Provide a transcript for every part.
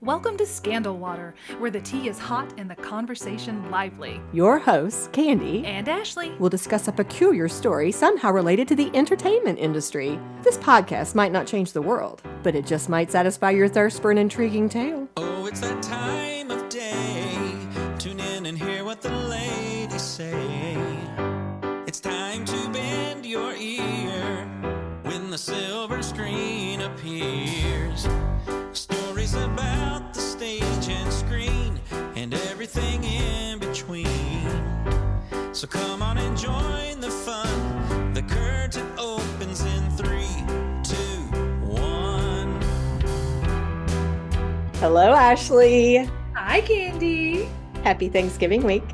Welcome to Scandal Water, where the tea is hot and the conversation lively. Your hosts, Candy And Ashley will discuss a peculiar story somehow related to the entertainment industry. This podcast might not change the world, but it just might satisfy your thirst for an intriguing tale. Oh, it's that time of day. Tune in and hear what the ladies say. It's time to bend your ear when the silver screen appears. Stories about the stage and screen and everything in between. So come on and join the fun. The curtain opens in 3, 2, 1. Hello, Ashley. Hi, Candy. Happy Thanksgiving week.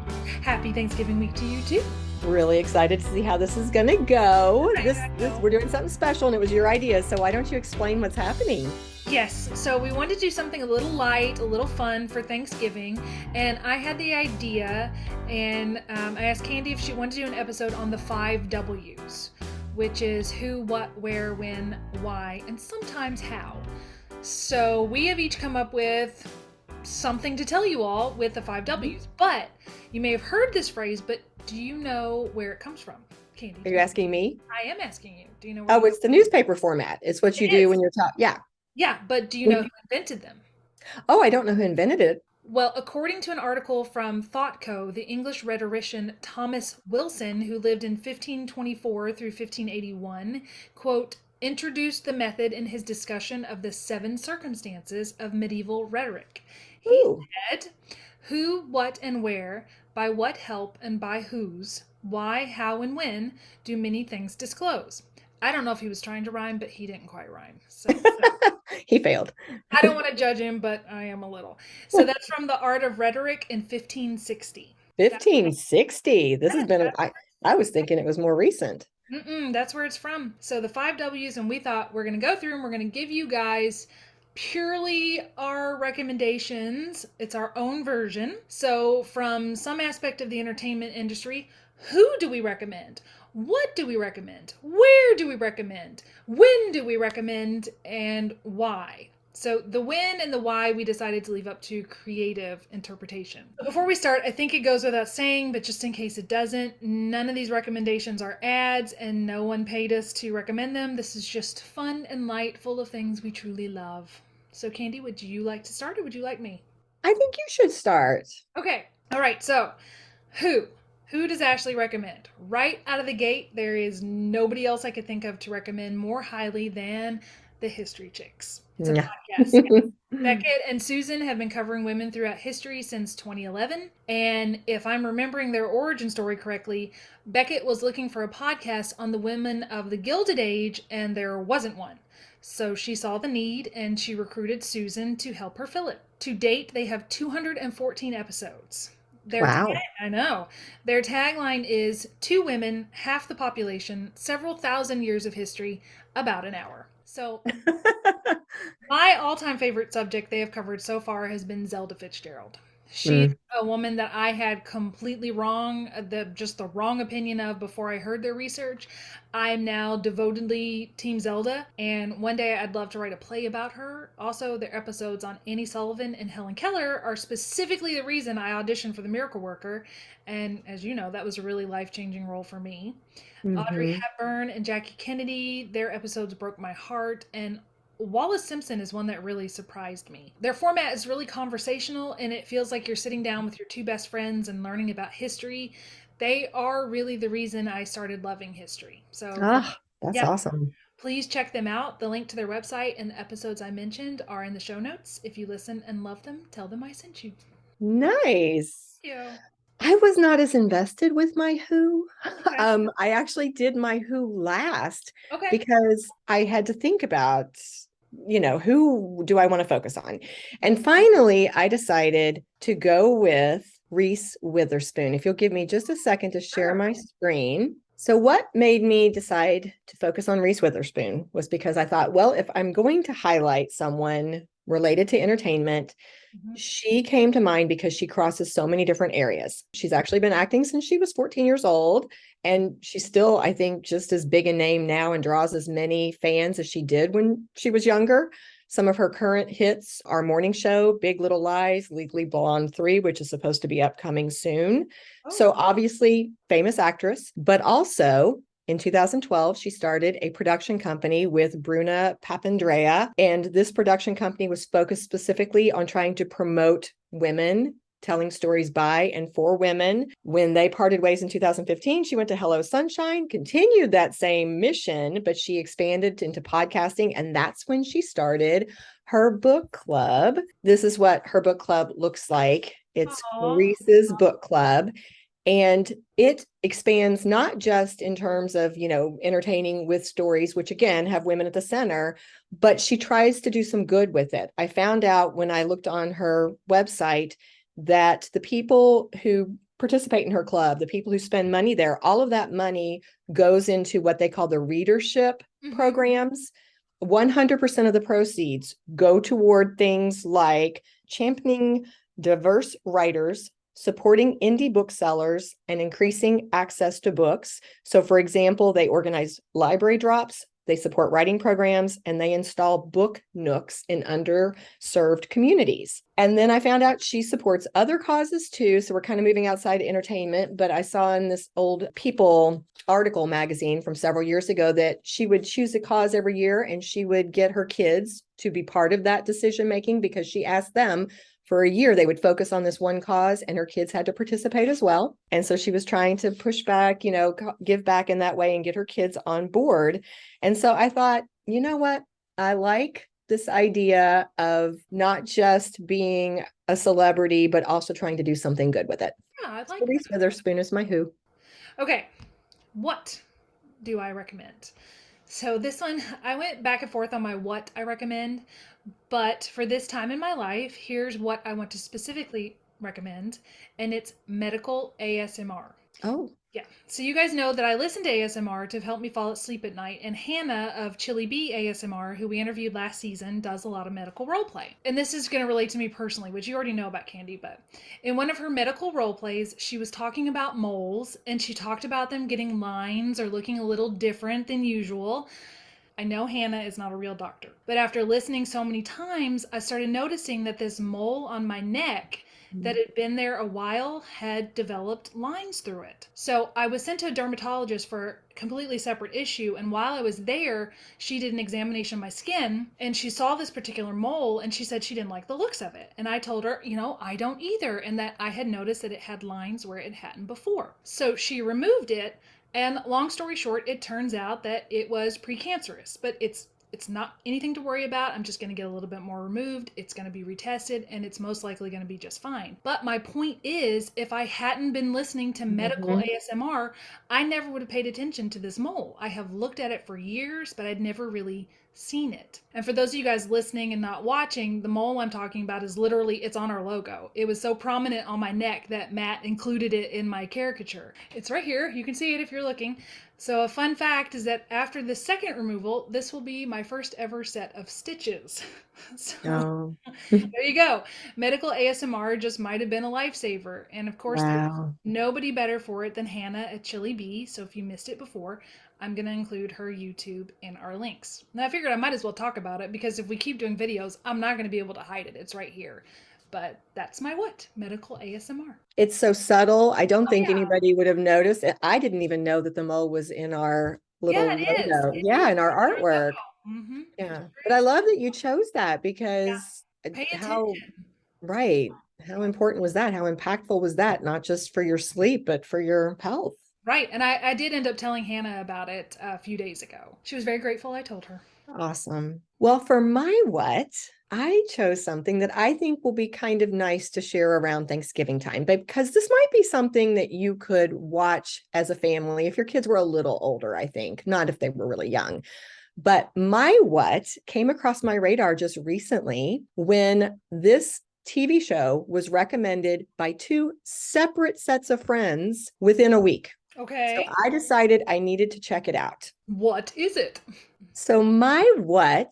Happy Thanksgiving week to you, too. Really excited to see how this is going to go. I know. We're doing something special, and it was your idea, so why don't you explain what's happening? Yes, so we wanted to do something a little light, a little fun for Thanksgiving, and I had the idea, and I asked Candy if she wanted to do an episode on the 5 W's, which is who, what, where, when, why, and sometimes how. So we have each come up with something to tell you all with the 5 W's, but you may have heard this phrase, but do you know where it comes from, Candy? Are you asking me? I am asking you. Do you know where Oh, it's the newspaper format. It's what you It do is. when you're talking. Yeah. Yeah, but do you know who invented them? Oh, I don't know who invented it. Well, according to an article from ThoughtCo, the English rhetorician Thomas Wilson, who lived in 1524 through 1581, quote, introduced the method in his discussion of the 7 circumstances of medieval rhetoric. He Ooh. said, who, what, and where, by what help and by whose, why, how, and when do many things disclose. I don't know if he was trying to rhyme, but he didn't quite rhyme. So He failed. I don't want to judge him, but I am a little. So that's from The Art of Rhetoric in 1560. 1560. This has been, I was thinking it was more recent. That's where it's from. So the 5 W's, and we thought we're going to go through and we're going to give you guys purely our recommendations. It's our own version. So from some aspect of the entertainment industry, who do we recommend? What do we recommend? Where do we recommend? When do we recommend? And why? So the when and the why we decided to leave up to creative interpretation. Before we start, I think it goes without saying, but just in case it doesn't, none of these recommendations are ads and no one paid us to recommend them. This is just fun and light, full of things we truly love. So Candy, would you like to start or would you like me? I think you should start. Okay. All right. So who? Who does Ashley recommend? Right out of the gate, there is nobody else I could think of to recommend more highly than the History Chicks. It's a podcast. Beckett and Susan have been covering women throughout history since 2011. And if I'm remembering their origin story correctly, Beckett was looking for a podcast on the women of the Gilded Age, and there wasn't one. So she saw the need and she recruited Susan to help her fill it. To date, they have 214 episodes. Wow. I know. Their tagline is 2 women, half the population, several thousand years of history, about an hour. So my all-time favorite subject they have covered so far has been Zelda Fitzgerald. She's a woman that I had completely wrong, the wrong opinion of before I heard their research. I'm now devotedly Team Zelda, and one day I'd love to write a play about her. Also, their episodes on Annie Sullivan and Helen Keller are specifically the reason I auditioned for The Miracle Worker, and as you know, that was a really life-changing role for me. Audrey Hepburn and Jackie Kennedy, their episodes broke my heart, and Wallace Simpson is one that really surprised me. Their format is really conversational and it feels like you're sitting down with your 2 best friends and learning about history. They are really the reason I started loving history. So that's awesome. Please check them out. The link to their website and the episodes I mentioned are in the show notes. If you listen and love them, tell them I sent you. Nice. Thank you. I was not as invested with my Who. Okay. I actually did my Who last Okay. because I had to think about, who do I want to focus on? And finally, I decided to go with Reese Witherspoon. If you'll give me just a second to share my screen. So what made me decide to focus on Reese Witherspoon was because I thought, well, if I'm going to highlight someone related to entertainment, she came to mind because she crosses so many different areas. She's actually been acting since she was 14 years old, and she's still, I think, just as big a name now and draws as many fans as she did when she was younger. Some of her current hits are Morning Show, Big Little Lies, Legally Blonde 3, which is supposed to be upcoming soon. So obviously famous actress, but also in 2012, she started a production company with Bruna Papandrea. And this production company was focused specifically on trying to promote women, telling stories by and for women. When they parted ways in 2015, she went to Hello Sunshine, continued that same mission, but she expanded into podcasting. And that's when she started her book club. This is what her book club looks like. It's Reese's Book Club. And it expands not just in terms of, entertaining with stories, which again have women at the center, but she tries to do some good with it. I found out when I looked on her website that the people who participate in her club, the people who spend money there, all of that money goes into what they call the readership programs. 100% of the proceeds go toward things like championing diverse writers, supporting indie booksellers, and increasing access to books. So, for example, they organize library drops, they support writing programs, and they install book nooks in underserved communities. And then I found out she supports other causes too. So we're kind of moving outside entertainment, but I saw in this old People article magazine from several years ago that she would choose a cause every year and she would get her kids to be part of that decision making, because she asked them for a year, they would focus on this one cause and her kids had to participate as well. And so she was trying to push back, give back in that way and get her kids on board. And so I thought, you know what? I like this idea of not just being a celebrity, but also trying to do something good with it. Yeah, I like so Reese Witherspoon is my who. Okay. What do I recommend? So this one, I went back and forth on my what I recommend, but for this time in my life, here's what I want to specifically recommend, and it's medical ASMR. Oh. Yeah. So you guys know that I listen to ASMR to help me fall asleep at night, and Hannah of Chili Bee ASMR, who we interviewed last season, does a lot of medical role play. And this is going to relate to me personally, which you already know about Candy, but in one of her medical role plays, she was talking about moles, and she talked about them getting lines or looking a little different than usual. I know Hannah is not a real doctor, but after listening so many times, I started noticing that this mole on my neck that had been there a while had developed lines through it. So I was sent to a dermatologist for a completely separate issue, and while I was there, she did an examination of my skin, and she saw this particular mole, and she said she didn't like the looks of it. And I told her, I don't either, and that I had noticed that it had lines where it hadn't before. So she removed it, and long story short, it turns out that it was precancerous, but it's not anything to worry about. I'm just going to get a little bit more removed. It's going to be retested, and it's most likely going to be just fine. But my point is, if I hadn't been listening to medical ASMR, I never would have paid attention to this mole. I have looked at it for years, but I'd never really seen it. And for those of you guys listening and not watching, the mole I'm talking about is literally, it's on our logo. It was so prominent on my neck that Matt included it in my caricature. It's right here. You can see it if you're looking. So a fun fact is that after the second removal, this will be my first ever set of stitches. So there you go. Medical ASMR just might have been a lifesaver. And of course, there's nobody better for it than Hannah at Chili Bee. So if you missed it before, I'm going to include her YouTube in our links. And I figured I might as well talk about it, because if we keep doing videos, I'm not going to be able to hide it. It's right here. But that's my what? Medical ASMR. It's so subtle. I don't think anybody would have noticed. I didn't even know that the mole was in our little logo. In our artwork. Yeah. But I love that you chose that, because how important was that? How impactful was that? Not just for your sleep, but for your health. Right. And I did end up telling Hannah about it a few days ago. She was very grateful I told her. Awesome. Well, for my what, I chose something that I think will be kind of nice to share around Thanksgiving time, because this might be something that you could watch as a family if your kids were a little older, I think, not if they were really young. But my what came across my radar just recently when this TV show was recommended by two separate sets of friends within a week. Okay. So I decided I needed to check it out. What is it? So my what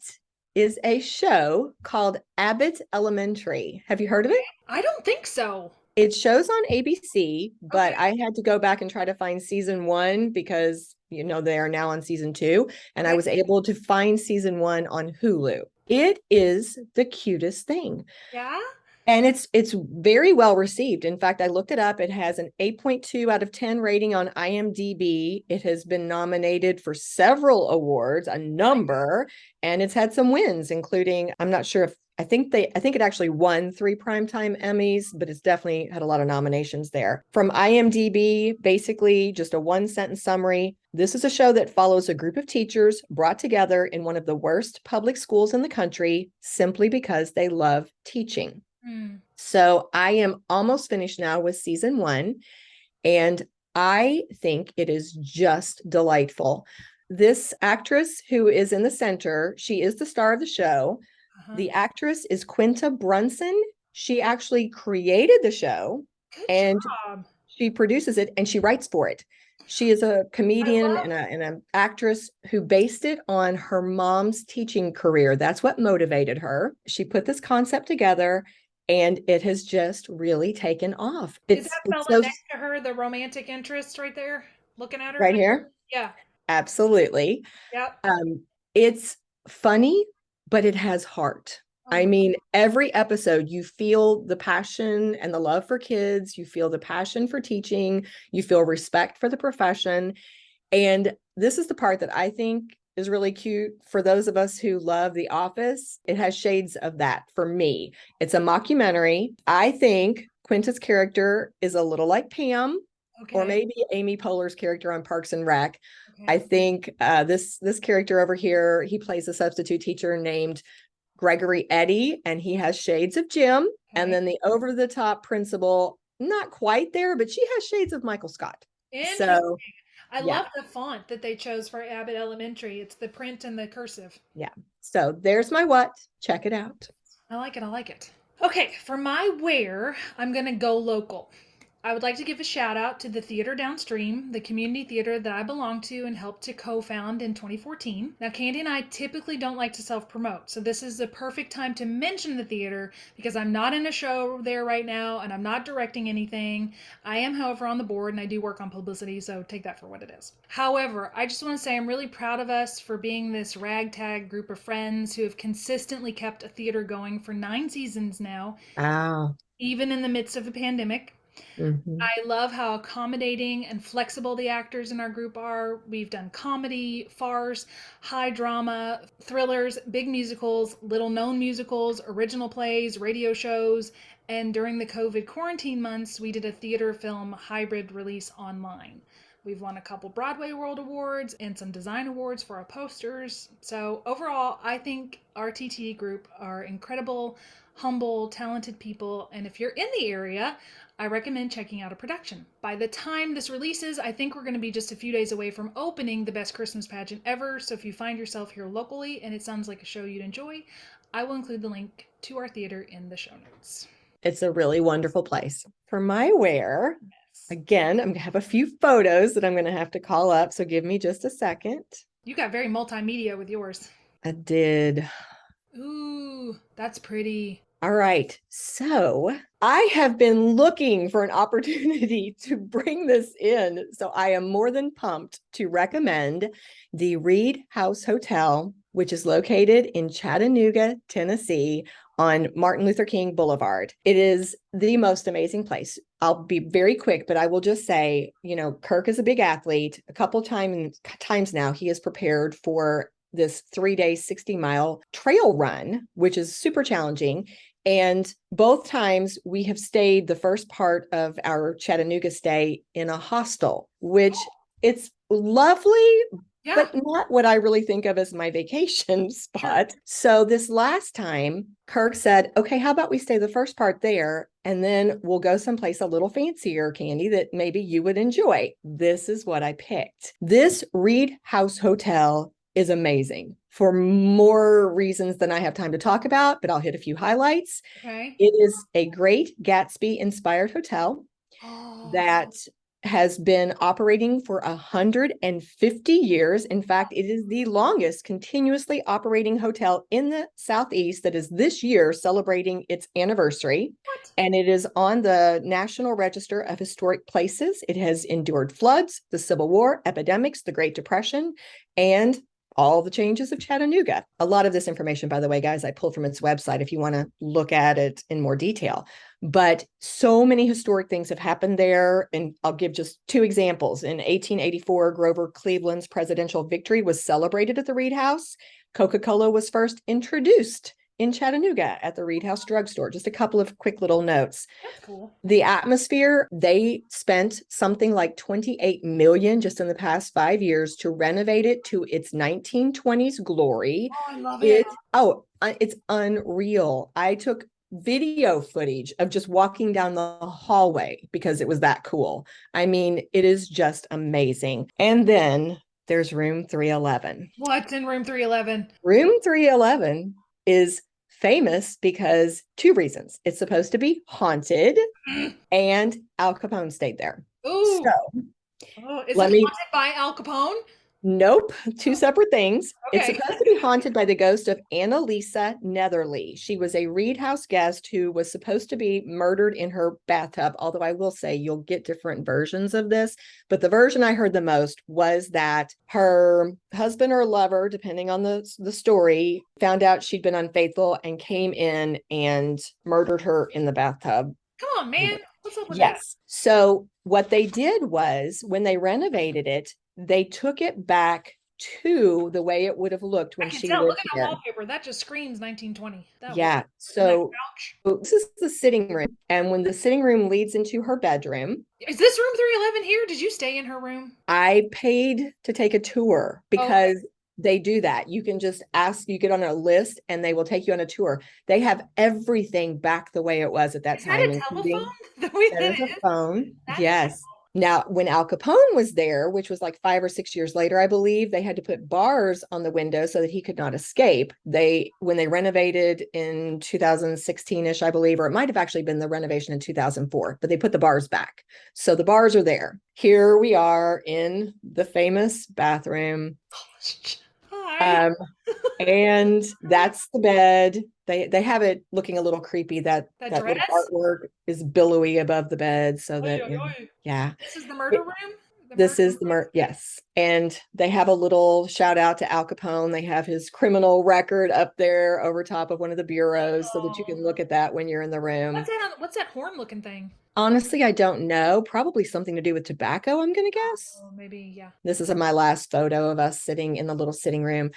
is a show called Abbott Elementary. Have you heard of it? I don't think so. It shows on ABC, but I had to go back and try to find season 1 because, they are now on season 2. And I was able to find season 1 on Hulu. It is the cutest thing. Yeah. And it's very well received. In fact, I looked it up. It has an 8.2 out of 10 rating on IMDb. It has been nominated for several awards, a number, and it's had some wins, including, I'm not sure if I think it actually won 3 Primetime Emmys, but it's definitely had a lot of nominations there. From IMDb, basically just a one sentence summary. This is a show that follows a group of teachers brought together in one of the worst public schools in the country simply because they love teaching. So I am almost finished now with season 1, and I think it is just delightful. This actress who is in the center, she is the star of the show. The actress is Quinta Brunson. She actually created the show. Good and job. She produces it and she writes for it. She is a comedian and an actress who based it on her mom's teaching career. That's what motivated her. She put this concept together, and it has just really taken off. Is that fella next to her the romantic interest right there, looking at her? Right here? Yeah. Absolutely. Yep. It's funny, but it has heart. I mean, every episode, you feel the passion and the love for kids. You feel the passion for teaching. You feel respect for the profession. And this is the part that I think is really cute for those of us who love The Office. It has shades of that for me. It's a mockumentary. I think Quinta's character is a little like Pam, or maybe Amy Poehler's character on Parks and Rec. I think this character over here, he plays a substitute teacher named Gregory Eddy, and he has shades of Jim. And then the over-the-top principal, not quite there, but she has shades of Michael Scott. So I love the font that they chose for Abbott Elementary. It's the print and the cursive. Yeah. So there's my what. Check it out. I like it. I like it. Okay, for my where, I'm going to go local. I would like to give a shout out to the Theater Downstream, the community theater that I belong to and helped to co-found in 2014. Now, Candy and I typically don't like to self-promote, so this is the perfect time to mention the theater because I'm not in a show there right now and I'm not directing anything. I am, however, on the board and I do work on publicity, so take that for what it is. However, I just want to say I'm really proud of us for being this ragtag group of friends who have consistently kept a theater going for 9 seasons now. Wow. Even in the midst of a pandemic. Mm-hmm. I love how accommodating and flexible the actors in our group are. We've done comedy, farce, high drama, thrillers, big musicals, little known musicals, original plays, radio shows, and during the COVID quarantine months, we did a theater film hybrid release online. We've won a couple Broadway World Awards and some design awards for our posters. So overall, I think our TT group are incredible, humble, talented people. And if you're in the area, I recommend checking out a production. By the time this releases, I think we're going to be just a few days away from opening the best Christmas pageant ever. So if you find yourself here locally and it sounds like a show you'd enjoy, I will include the link to our theater in the show notes. It's a really wonderful place. For my where, again, I'm going to have a few photos that I'm going to have to call up. So give me just a second. You got very multimedia with yours. I did. Ooh, that's pretty. All right. So I have been looking for an opportunity to bring this in. So I am more than pumped to recommend the Reed House Hotel, which is located in Chattanooga, Tennessee, on Martin Luther King Boulevard. It is the most amazing place. I'll be very quick, but I will just say, Kirk is a big athlete. A couple times now, he has prepared for this 3-day, 60-mile trail run, which is super challenging. And both times we have stayed the first part of our Chattanooga stay in a hostel, which it's lovely, but not what I really think of as my vacation spot. Sure. So this last time, Kirk said, okay, how about we stay the first part there and then we'll go someplace a little fancier, Candy, that maybe you would enjoy. This is what I picked. This Reed House Hotel is amazing for more reasons than I have time to talk about, but I'll hit a few highlights. Okay. It is a great Gatsby-inspired hotel that has been operating for 150 years. In fact, it is the longest continuously operating hotel in the Southeast that is this year celebrating its anniversary. What? And it is on the National Register of Historic Places. It has endured floods, the Civil War, epidemics, the Great Depression, and all the changes of Chattanooga. A lot of this information, by the way, guys, I pulled from its website if you want to look at it in more detail. But so many historic things have happened there. And I'll give just two examples. In 1884, Grover Cleveland's presidential victory was celebrated at the Reed House. Coca-Cola was first introduced in Chattanooga at the Reed House drugstore. Just a couple of quick little notes. That's cool. The atmosphere, they spent something like 28 million just in the past 5 years to renovate it to its 1920s glory. Oh, I love it. It's unreal. I took video footage of just walking down the hallway because it was that cool. I mean, it is just amazing. And then there's room 311. What's in room 311? Room 311 is famous because two reasons. It's supposed to be haunted and Al Capone stayed there. Ooh. So, is it haunted by Al Capone? Nope, two separate things. Okay. It's supposed to be haunted by the ghost of Annalisa Netherly. She was a Reed House guest who was supposed to be murdered in her bathtub, although I will say you'll get different versions of this. But the version I heard the most was that her husband or lover, depending on the story, found out she'd been unfaithful and came in and murdered her in the bathtub. Come on, man. What's up with that? Yes. So what they did was when they renovated it, they took it back to the way it would have looked when she lived Look at there. the wallpaper. That just screams 1920. Yeah. So this is the sitting room. And when the sitting room leads into her bedroom. Is this room 311 here? Did you stay in her room? I paid to take a tour because they do that. You can just ask, you get on a list and they will take you on a tour. They have everything back the way it was at that time. Is that a telephone? That is a phone. Yes. Now, when Al Capone was there, which was like 5 or 6 years later, I believe, they had to put bars on the window so that he could not escape. When they renovated in 2016-ish, I believe, or it might have actually been the renovation in 2004, but they put the bars back. So the bars are there. Here we are in the famous bathroom. And that's the bed. They have it looking a little creepy. That little artwork is billowy above the bed, so yeah. This is the murder room. This is the murder. Yes, and they have a little shout out to Al Capone. They have his criminal record up there over top of one of the bureaus, so that you can look at that when you're in the room. What's that horn looking thing? Honestly, I don't know. Probably something to do with tobacco, I'm going to guess. Maybe, yeah. This is my last photo of us sitting in the little sitting room.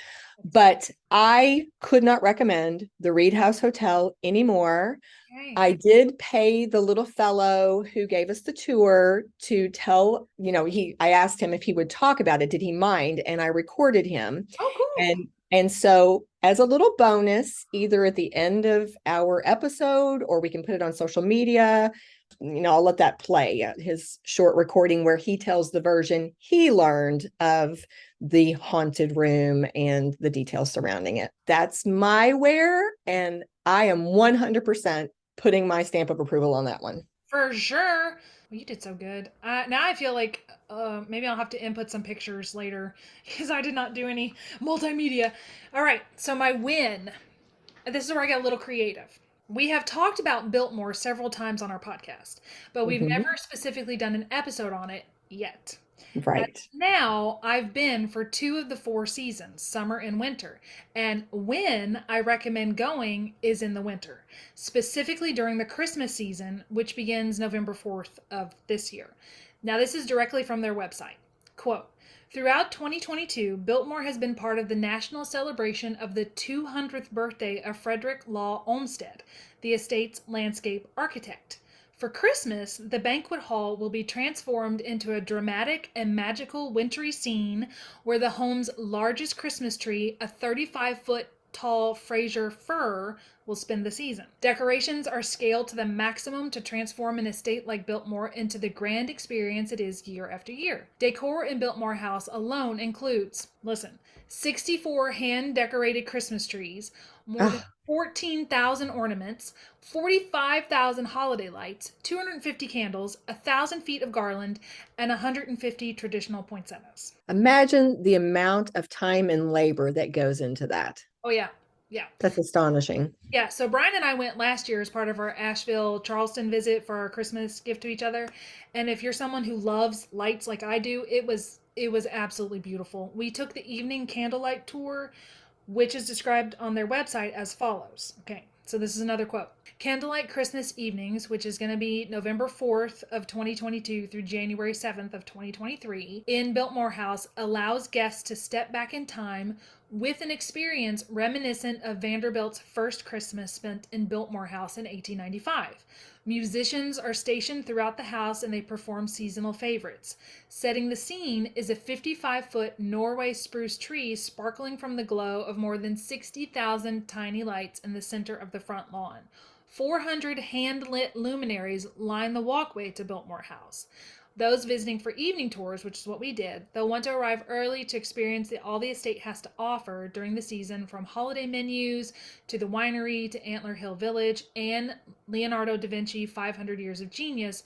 But I could not recommend the Reed House Hotel anymore. Okay. I did pay the little fellow who gave us the tour to tell, I asked him if he would talk about it. Did he mind? And I recorded him. Oh, cool. And so as a little bonus, either at the end of our episode or we can put it on social media, I'll let that play, his short recording where he tells the version he learned of the haunted room and the details surrounding it. That's my where, and I am 100% putting my stamp of approval on that one. For sure. Well, you did so good. Now I feel like maybe I'll have to input some pictures later because I did not do any multimedia. All right, so my win. This is where I get a little creative. We have talked about Biltmore several times on our podcast, but we've never specifically done an episode on it yet. Right. But now I've been for 2 of the 4 seasons, summer and winter. And when I recommend going is in the winter, specifically during the Christmas season, which begins November 4th of this year. Now, this is directly from their website. Quote, throughout 2022, Biltmore has been part of the national celebration of the 200th birthday of Frederick Law Olmsted, the estate's landscape architect. For Christmas, the banquet hall will be transformed into a dramatic and magical wintry scene where the home's largest Christmas tree, a 35-foot tall Fraser fir, will spend the season. Decorations are scaled to the maximum to transform an estate like Biltmore into the grand experience it is year after year. Decor in Biltmore House alone includes, 64 hand-decorated Christmas trees, more than 14,000 ornaments, 45,000 holiday lights, 250 candles, 1,000 feet of garland, and 150 traditional poinsettias. Imagine the amount of time and labor that goes into that. Oh, yeah. Yeah. That's astonishing. Yeah. So Brian and I went last year as part of our Asheville Charleston visit for our Christmas gift to each other. And if you're someone who loves lights like I do, it was It was absolutely beautiful. We took the evening candlelight tour, which is described on their website as follows. Okay, so this is another quote. Candlelight Christmas Evenings, which is going to be November 4th of 2022 through January 7th of 2023 in Biltmore House, allows guests to step back in time with an experience reminiscent of Vanderbilt's first Christmas spent in Biltmore House in 1895. Musicians are stationed throughout the house and they perform seasonal favorites. Setting the scene is a 55-foot Norway spruce tree sparkling from the glow of more than 60,000 tiny lights in the center of the front lawn. 400 hand-lit luminaries line the walkway to Biltmore House. Those visiting for evening tours, which is what we did, they'll want to arrive early to experience all the estate has to offer during the season, from holiday menus to the winery to Antler Hill Village and Leonardo da Vinci 500 Years of Genius,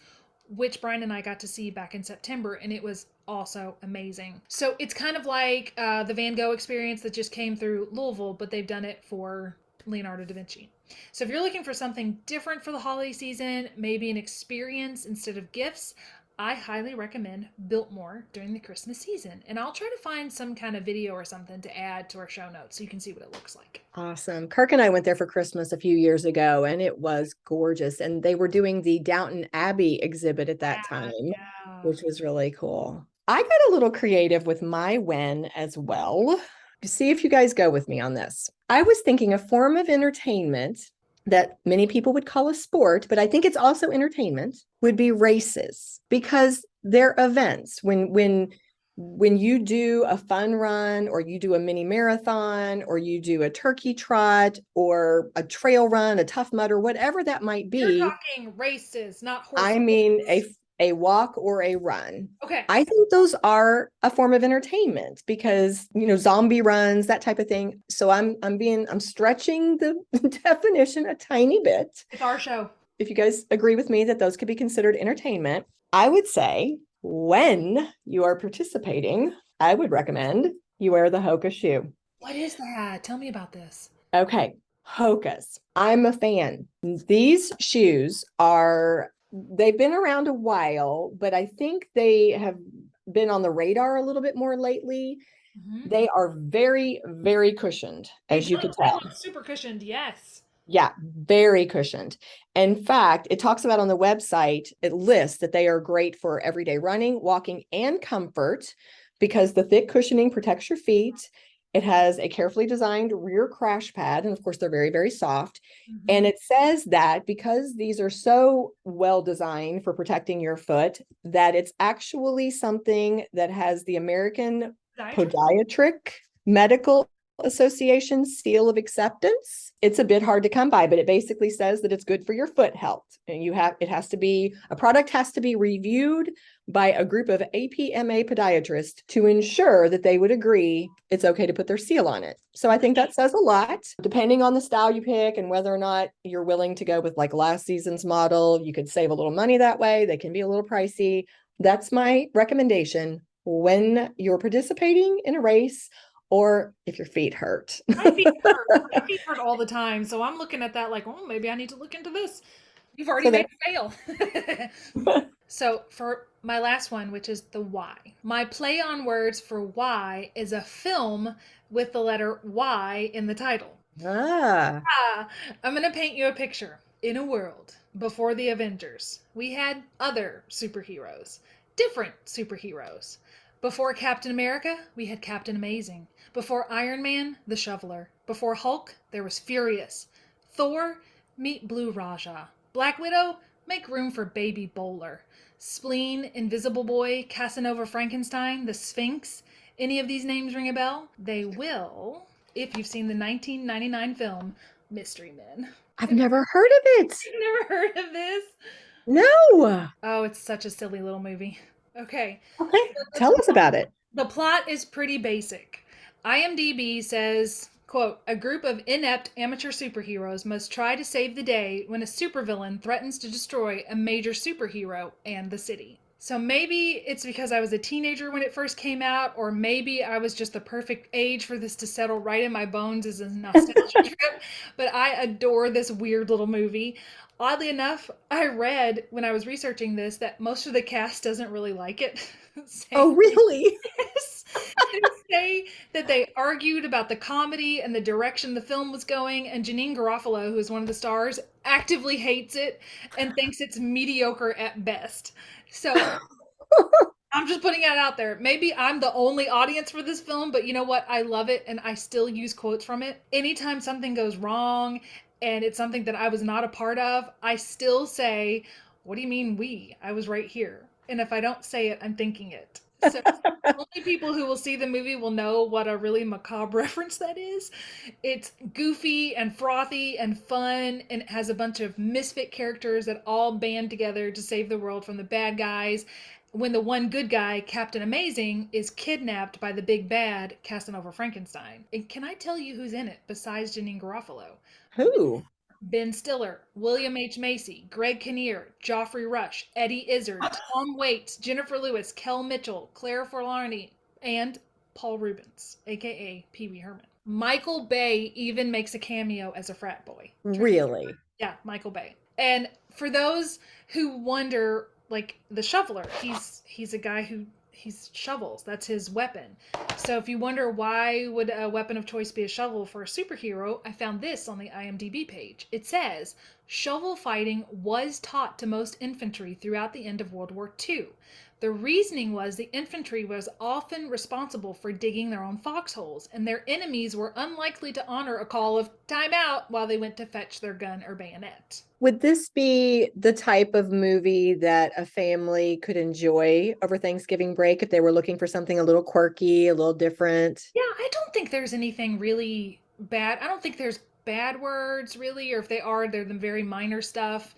which Brian and I got to see back in September, and it was also amazing. So it's kind of like the Van Gogh experience that just came through Louisville, but they've done it for Leonardo da Vinci. So if you're looking for something different for the holiday season, maybe an experience instead of gifts, I highly recommend Biltmore during the Christmas season. And I'll try to find some kind of video or something to add to our show notes so you can see what it looks like. Awesome. Kirk and I went there for Christmas a few years ago, and it was gorgeous. And they were doing the Downton Abbey exhibit at that time, which was really cool. I got a little creative with my when as well. See if you guys go with me on this. I was thinking a form of entertainment that many people would call a sport, but I think it's also entertainment, would be races, because they're events. When you do a fun run, or you do a mini marathon, or you do a turkey trot, or a trail run, a Tough Mudder, whatever that might be. You're talking races, not horse I mean, a walk or a run. Okay. I think those are a form of entertainment because, zombie runs, that type of thing. So I'm stretching the definition a tiny bit. It's our show. If you guys agree with me that those could be considered entertainment, I would say when you are participating, I would recommend you wear the Hoka shoe. What is that? Tell me about this. Okay. Hokas. I'm a fan. These shoes they've been around a while, but I think they have been on the radar a little bit more lately. Mm-hmm. They are very, very cushioned, as you could tell. Super cushioned, yes. Yeah, very cushioned. In fact, it talks about on the website, it lists that they are great for everyday running, walking, and comfort because the thick cushioning protects your feet. It has a carefully designed rear crash pad, and of course, they're very, very soft. Mm-hmm. And it says that because these are so well designed for protecting your foot, that it's actually something that has the American Podiatric Medical Association seal of acceptance. It's a bit hard to come by, but it basically says that it's good for your foot health. And a product has to be reviewed by a group of APMA podiatrists to ensure that they would agree it's okay to put their seal on it. So I think that says a lot. Depending on the style you pick and whether or not you're willing to go with like last season's model, you could save a little money that way. They can be a little pricey. That's my recommendation when you're participating in a race, or if your feet hurt. My feet hurt all the time. So I'm looking at that like, oh, maybe I need to look into this. You've already made it fail. So for my last one, which is the Y. My play on words for Y is a film with the letter Y in the title. I'm going to paint you a picture. In a world before the Avengers, we had other superheroes, different superheroes. Before Captain America, we had Captain Amazing. Before Iron Man, the Shoveler. Before Hulk, there was Furious. Thor, meet Blue Raja. Black Widow, make room for Baby Bowler. Spleen, Invisible Boy, Casanova Frankenstein, the Sphinx. Any of these names ring a bell? They will if you've seen the 1999 film Mystery Men. I've never heard of it. You've never heard of this? No. Oh, it's such a silly little movie. Okay. Tell us about it. The plot is pretty basic. IMDb says, quote, a group of inept amateur superheroes must try to save the day when a supervillain threatens to destroy a major superhero and the city. So maybe it's because I was a teenager when it first came out, or maybe I was just the perfect age for this to settle right in my bones as a nostalgia trip. But I adore this weird little movie. Oddly enough, I read when I was researching this that most of the cast doesn't really like it. Oh, Saying really? yes. They say that they argued about the comedy and the direction the film was going, and Janine Garofalo, who is one of the stars, actively hates it and thinks it's mediocre at best. So I'm just putting it out there. Maybe I'm the only audience for this film, but you know what? I love it and I still use quotes from it. Anytime something goes wrong and it's something that I was not a part of, I still say, "What do you mean we? I was right here." And if I don't say it, I'm thinking it. So only people who will see the movie will know what a really macabre reference that is. It's goofy and frothy and fun, and it has a bunch of misfit characters that all band together to save the world from the bad guys. When the one good guy, Captain Amazing, is kidnapped by the big bad, Casanova Frankenstein. And can I tell you who's in it besides Janine Garofalo? Who? Ben Stiller, William H. Macy, Greg Kinnear, Joffrey Rush, Eddie Izzard, Tom Waits, Jennifer Lewis, Kel Mitchell, Claire Forlani, and Paul Rubens, aka Pee Wee Herman. Michael Bay even makes a cameo as a frat boy. Really? Yeah, Michael Bay. And for those who wonder, like the shoveler, he's a guy who he's shovels. That's his weapon. So if you wonder why would a weapon of choice be a shovel for a superhero, I found this on the IMDb page. It says shovel fighting was taught to most infantry throughout the end of World War II. The reasoning was the infantry was often responsible for digging their own foxholes, and their enemies were unlikely to honor a call of time out while they went to fetch their gun or bayonet. Would this be the type of movie that a family could enjoy over Thanksgiving break if they were looking for something a little quirky, a little different? Yeah, I don't think there's anything really bad. I don't think there's bad words really, or if they are, they're the very minor stuff.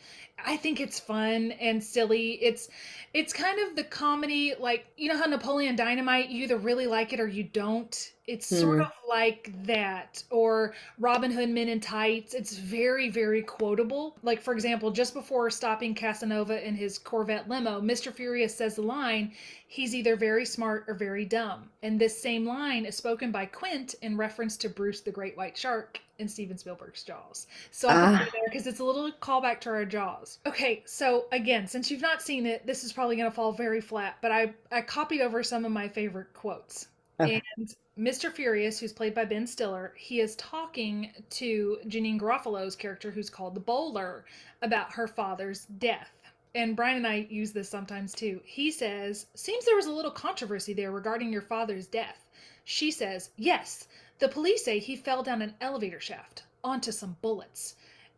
I think it's fun and silly. It's kind of the comedy, like you know how Napoleon Dynamite, you either really like it or you don't. It's sort Hmm. of like that, or Robin Hood Men in Tights. It's very, very quotable. Like, for example, just before stopping Casanova in his Corvette limo, Mr. Furious says the line, he's either very smart or very dumb. And this same line is spoken by Quint in reference to Bruce the Great White Shark in Steven Spielberg's Jaws. So I put it Ah, there because it's a little callback to our Jaws. Okay, so again, since you've not seen it, this is probably going to fall very flat, but I copied over some of my favorite quotes. okay. And Mr. Furious, who's played by Ben Stiller, he is talking to Janine Garofalo's character, who's called the Bowler, about her father's death. And Brian and I use this sometimes too. He says, "Seems there was a little controversy there regarding your father's death." She says, "Yes, the police say he fell down an elevator shaft onto some bullets."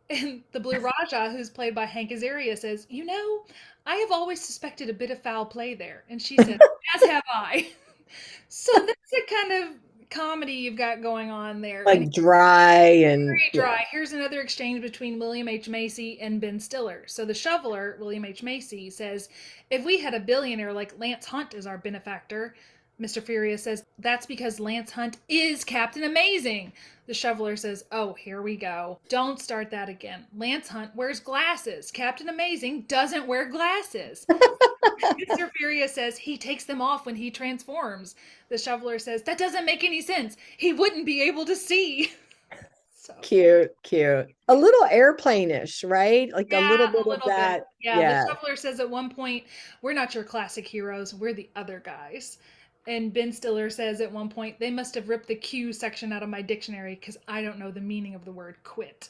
And the Blue Raja, who's played by Hank Azaria, says, "You know, I have always suspected a bit of foul play there." And she said, "As have I." So that's the kind of comedy you've got going on there. And Like dry and very yeah. dry. Here's another exchange between William H. Macy and Ben Stiller. So the shoveler, William H. Macy, says, "If we had a billionaire like Lance Hunt as our benefactor," Mr. Furious says, "That's because Lance Hunt is Captain Amazing." The shoveler says, "Oh, here we go. Don't start that again. Lance Hunt wears glasses. Captain Amazing doesn't wear glasses." Mr. Furious says he takes them off when he transforms. The shoveler says, "That doesn't make any sense. He wouldn't be able to see." So Cute, cute. A little airplane-ish, right? Like a little yeah, bit a of little bit. that. Yeah, the Yeah. shoveler says at one point, "We're not your classic heroes, we're the other guys." And Ben Stiller says at one point, "They must have ripped the Q section out of my dictionary because I don't know the meaning of the word quit."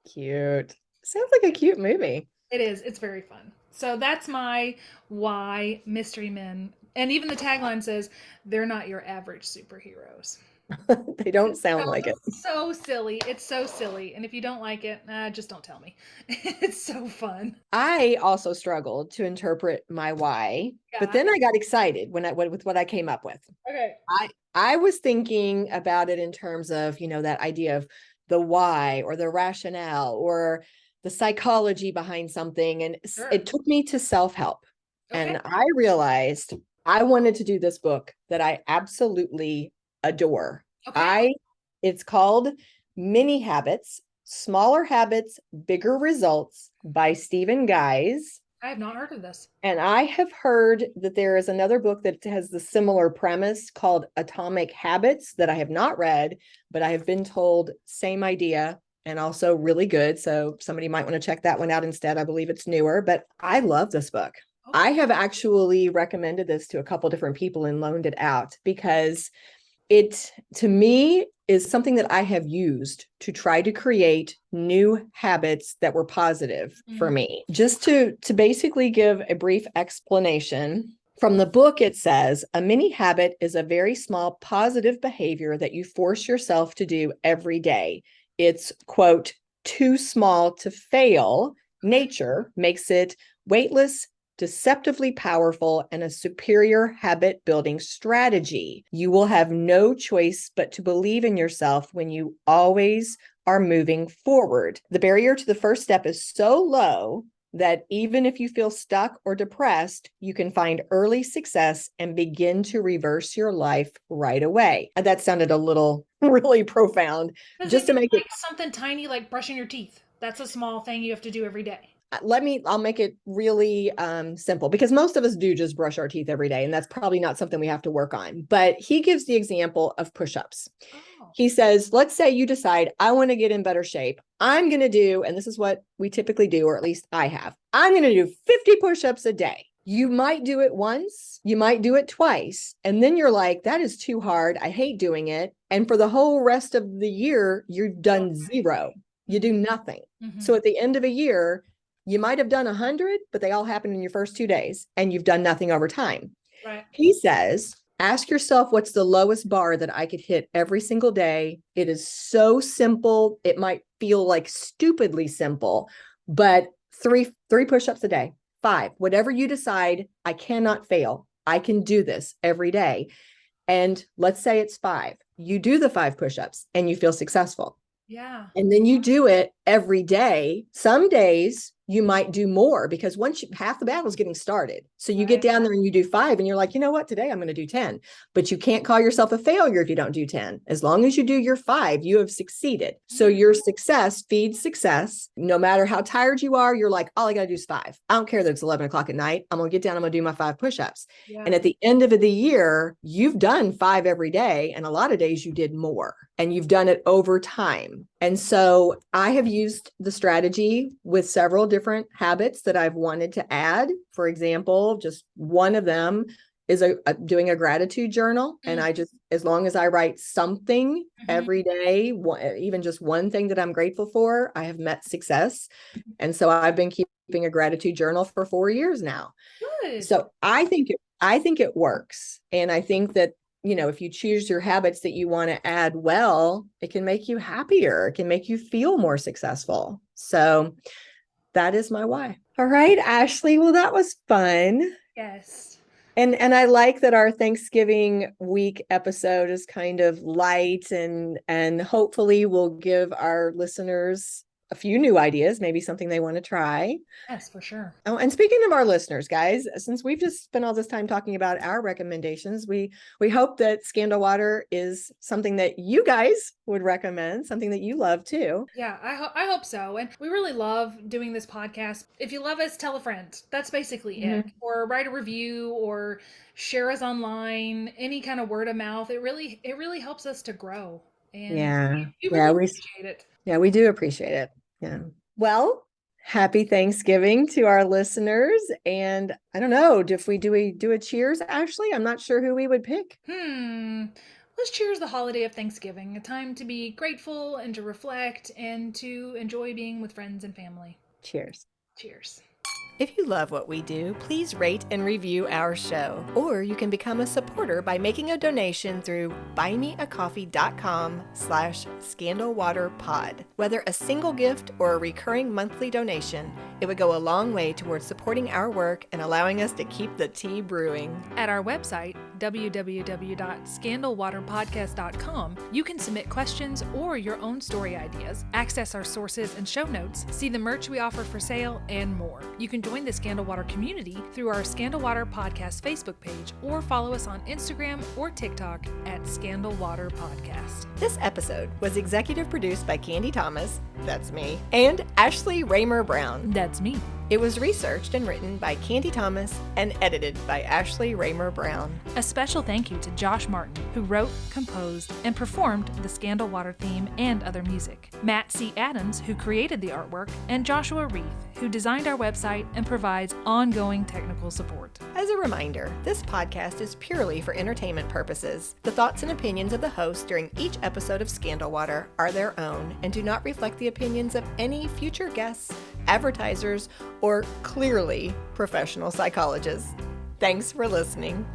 Cute. Sounds like a cute movie. It is, it's very fun. So that's my why Mystery Men. And even the tagline says, "They're not your average superheroes." They don't sound like it. So silly. It's so silly. And if you don't like it, just don't tell me. It's so fun. I also struggled to interpret my why, but Yeah. then I got excited with what I came up with. Okay. I was thinking about it in terms of, that idea of the why or the rationale or the psychology behind something. And Sure. it took me to self-help. Okay. And I realized I wanted to do this book that I absolutely adore. Okay. It's called Mini Habits, Smaller Habits, Bigger Results by Stephen Guise. I have not heard of this. And I have heard that there is another book that has the similar premise called Atomic Habits that I have not read, but I have been told same idea and also really good. So somebody might want to check that one out instead. I believe it's newer, but I love this book. I have actually recommended this to a couple different people and loaned it out because it, to me, is something that I have used to try to create new habits that were positive for me. Just to basically give a brief explanation. From the book, it says, a mini habit is a very small positive behavior that you force yourself to do every day. It's, quote, too small to fail. Nature makes it weightless, deceptively powerful, and a superior habit building strategy. You will have no choice but to believe in yourself when you always are moving forward. The barrier to the first step is so low that even if you feel stuck or depressed, you can find early success and begin to reverse your life right away. And that sounded a little really profound. Just to make it something tiny like brushing your teeth. That's a small thing you have to do every day. I'll make it really simple because most of us do just brush our teeth every day. And that's probably not something we have to work on. But he gives the example of push-ups. He says, let's say you decide, I want to get in better shape. I'm going to do, and this is what we typically do, or at least I have, I'm going to do 50 push-ups a day. You might do it once, you might do it twice. And then you're like, that is too hard. I hate doing it. And for the whole rest of the year, you've done zero. You do nothing. So at the end of a year, you might have done 100, but they all happened in your first 2 days and you've done nothing over time. Right. He says, ask yourself, what's the lowest bar that I could hit every single day? It is so simple. It might feel like stupidly simple, but three push-ups a day, 5, whatever you decide, I cannot fail. I can do this every day. And let's say it's 5. You do the 5 push-ups and you feel successful. Yeah. And then you do it every day. Some days you might do more because once half the battle is getting started. So you get down there and you do 5 and you're like, you know what, today I'm going to do 10, but you can't call yourself a failure if you don't do 10. As long as you do your 5, you have succeeded. So your success feeds success. No matter how tired you are, you're like, all I got to do is 5. I don't care that it's 11 o'clock at night. I'm going to get down. I'm going to do my 5 push-ups. Yeah. And at the end of the year, you've done 5 every day. And a lot of days you did more and you've done it over time. And so I have used the strategy with several different habits that I've wanted to add. For example, just one of them is doing a gratitude journal. And I just, as long as I write something every day, even just one thing that I'm grateful for, I have met success. And so I've been keeping a gratitude journal for 4 years now. Good. So I think it works. And I think that, you know, if you choose your habits that you want to add well, it can make you happier. It can make you feel more successful. So that is my why. All right, Ashley. Well, that was fun. Yes. And I like that our Thanksgiving week episode is kind of light and hopefully will give our listeners a few new ideas, maybe something they want to try. Yes, for sure. Oh, and speaking of our listeners, guys, since we've just spent all this time talking about our recommendations, we hope that Scandal Water is something that you guys would recommend, something that you love too. Yeah, I hope so. And we really love doing this podcast. If you love us, tell a friend. That's basically it. Or write a review or share us online, any kind of word of mouth. It really helps us to grow. And we appreciate it. Yeah, we do appreciate it. Yeah. Well, happy Thanksgiving to our listeners. And I don't know, if we do a cheers, Ashley? I'm not sure who we would pick. Let's cheers the holiday of Thanksgiving, a time to be grateful and to reflect and to enjoy being with friends and family. Cheers. Cheers. If you love what we do, please rate and review our show. Or you can become a supporter by making a donation through buymeacoffee.com/scandalwaterpod. Whether a single gift or a recurring monthly donation, it would go a long way towards supporting our work and allowing us to keep the tea brewing. At our website, www.scandalwaterpodcast.com, you can submit questions or your own story ideas, access our sources and show notes, see the merch we offer for sale, and more. You can join the Scandal Water community through our Scandal Water Podcast Facebook page or follow us on Instagram or TikTok at Scandal Water Podcast. This episode was executive produced by Candy Thomas, that's me, and Ashley Raymer Brown, that's me. It was researched and written by Candy Thomas and edited by Ashley Raymer Brown. A special thank you to Josh Martin, who wrote, composed, and performed the Scandal Water theme and other music, Matt C. Adams, who created the artwork, and Joshua Reith, who designed our website and provides ongoing technical support. As a reminder, this podcast is purely for entertainment purposes. The thoughts and opinions of the host during each episode of Scandal Water are their own and do not reflect the opinions of any future guests, advertisers, or clearly professional psychologists. Thanks for listening.